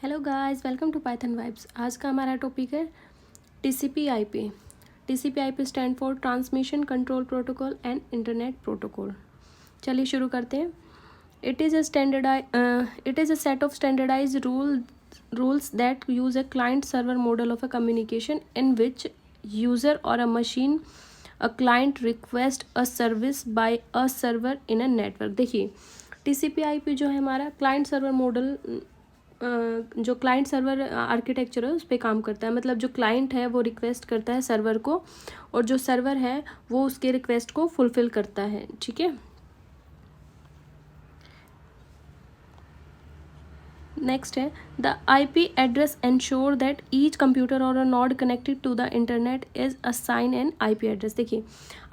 Hello guys, welcome to Python vibes. आज का हमारा टॉपिक है TCP/IP। TCP/IP stand for transmission control protocol and internet protocol. चलिए शुरू करते हैं। It is a set of standardise rules that use a client server model of a communication in which user और a machine a client request a service by a server in a network. देखिए TCP/IP जो है हमारा client server model, जो client server architecture है उस पर काम करता है। मतलब जो क्लाइंट है वो रिक्वेस्ट करता है सर्वर को, और जो सर्वर है वो उसके रिक्वेस्ट को फुलफिल करता है। ठीक है, नेक्स्ट है the IP address ensure that each computer और a node connected to the internet is assign an IP address. देखिए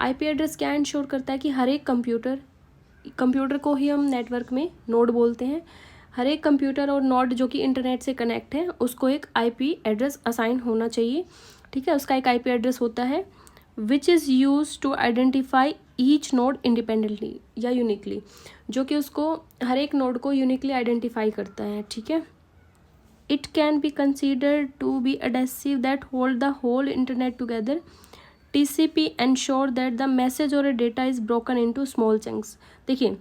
IP एड्रेस क्या इंश्योर करता है कि हर एक कंप्यूटर को ही हम नेटवर्क में नोड बोलते हैं। हर एक कंप्यूटर और नोड जो कि इंटरनेट से कनेक्ट है उसको एक IP एड्रेस असाइन होना चाहिए। ठीक है, उसका एक IP एड्रेस होता है which is use to identify each node independently या यूनिकली, जो कि उसको हर एक नोड को यूनिकली आइडेंटिफाई करता है। ठीक है, it can be considered to be adhesive that hold the whole internet together. TCP ensure that the message और data is broken into small chunks. देखिए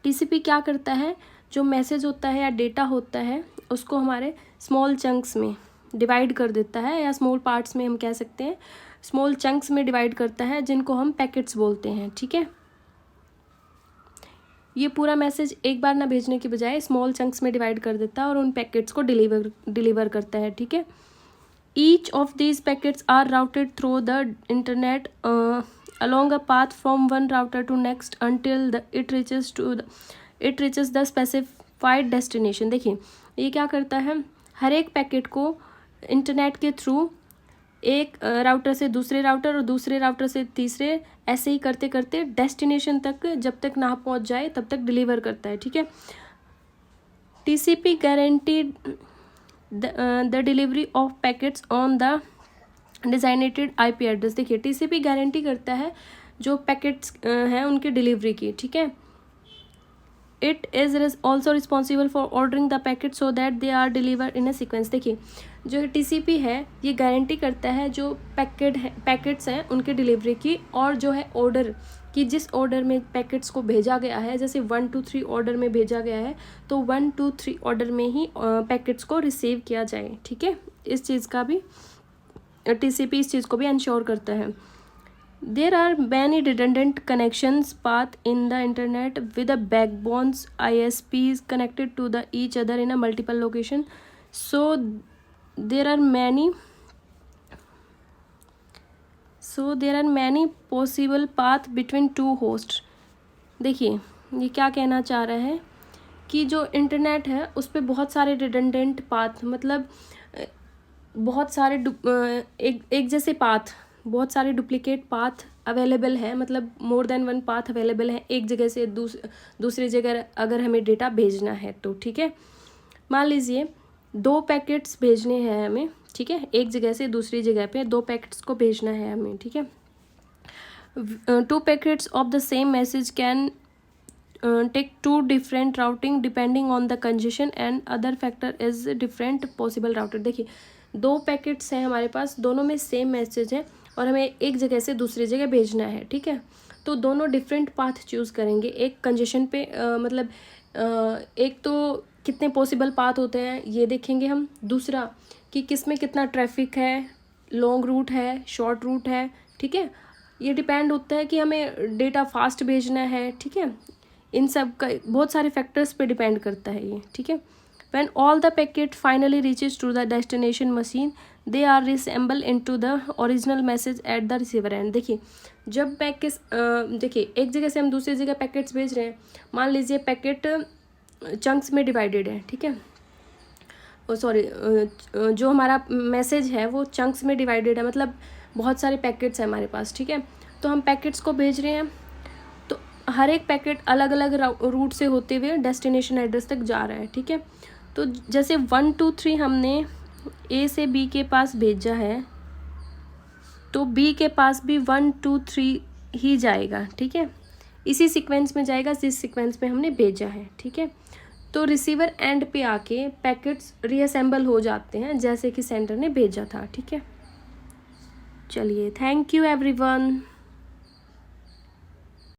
TCP क्या करता है, जो मैसेज होता है या डेटा होता है उसको हमारे स्मॉल चंक्स में डिवाइड कर देता है, या स्मॉल पार्ट्स में हम कह सकते हैं, स्मॉल चंक्स में डिवाइड करता है जिनको हम पैकेट्स बोलते हैं। ठीक है, ये पूरा मैसेज एक बार ना भेजने की बजाय स्मॉल चंक्स में डिवाइड कर देता है और उन पैकेट्स को डिलीवर करता है। ठीक है, each of these packets are routed through the internet along a path from one router to next until it reaches the specified destination। देखिए ये क्या करता है, हर एक पैकेट को इंटरनेट के थ्रू एक राउटर से दूसरे राउटर और दूसरे राउटर से तीसरे, ऐसे ही करते करते डेस्टिनेशन तक जब तक ना पहुंच जाए तब तक डिलीवर करता है। ठीक है, TCP guaranteed the delivery of packets on the designated IP address. देखिए TCP गारंटी करता है जो पैकेट्स हैं उनकी डिलीवरी की। ठीक है, it is also responsible for ordering the packet so that they are deliver in a sequence. देखिए जो TCP है ये गारंटी करता है जो पैकेट्स हैं उनकी डिलीवरी की, और जो है ऑर्डर कि जिस ऑर्डर में पैकेट्स को भेजा गया है, जैसे 1 2 3 ऑर्डर में भेजा गया है तो 1 2 3 ऑर्डर में ही पैकेट्स को रिसीव किया जाए। ठीक है, इस चीज़ का भी TCP इस चीज़ को भी इंश्योर करता है। There are many redundant connections path in the internet with a backbones ISPs connected to the each other in a multiple location, so there are many possible path between two host. देखिए ये क्या कहना चाह रहा है कि जो internet है उस पर बहुत सारे रिडंडेंट पाथ, मतलब बहुत सारे एक जैसे पाथ, बहुत सारे डुप्लीकेट पाथ अवेलेबल है, मतलब more than one path available है एक जगह से दूसरी जगह अगर हमें डेटा भेजना है तो। ठीक है, मान लीजिए 2 पैकेट्स भेजने हैं हमें। ठीक है, एक जगह से दूसरी जगह पे 2 पैकेट्स को भेजना है हमें। ठीक है, 2 packets of the same message can take 2 different routing depending on the congestion and other factor is different possible router। देखिए 2 पैकेट्स हैं हमारे पास, दोनों में सेम मैसेज है और हमें एक जगह से दूसरी जगह भेजना है। ठीक है, तो दोनों डिफरेंट पाथ चूज़ करेंगे। एक कंजेशन पे मतलब एक तो कितने पॉसिबल पाथ होते हैं ये देखेंगे हम, दूसरा कि किस में कितना ट्रैफिक है, लॉन्ग रूट है, शॉर्ट रूट है। ठीक है, ये डिपेंड होता है कि हमें डेटा फास्ट भेजना है। ठीक है, इन सब का बहुत सारे फैक्टर्स पे डिपेंड करता है ये। ठीक है, when all the packet finally reaches to the destination machine they are reassemble into the original message at the receiver end. देखिए जब देखिए एक जगह से हम दूसरी जगह पैकेट्स भेज रहे हैं, मान लीजिए पैकेट चंक्स में डिवाइडेड है। ठीक है, सॉरी, जो हमारा मैसेज है वो चंक्स में डिवाइडेड है, मतलब बहुत सारे पैकेट्स हैं हमारे पास। ठीक है, तो हम पैकेट्स को भेज रहे हैं तो हर एक पैकेट अलग अलग रूट से होते हुए डेस्टिनेशन एड्रेस तक जा रहा है। ठीक है, तो जैसे 1 2 3 हमने A से B के पास भेजा है तो B के पास भी 1 2 3 ही जाएगा। ठीक है, इसी सीक्वेंस में जाएगा जिस सीक्वेंस में हमने भेजा है। ठीक है, तो रिसीवर एंड पे आके पैकेट्स रीअसेंबल हो जाते हैं जैसे कि सेंडर ने भेजा था। ठीक है, चलिए, थैंक यू एवरीवन।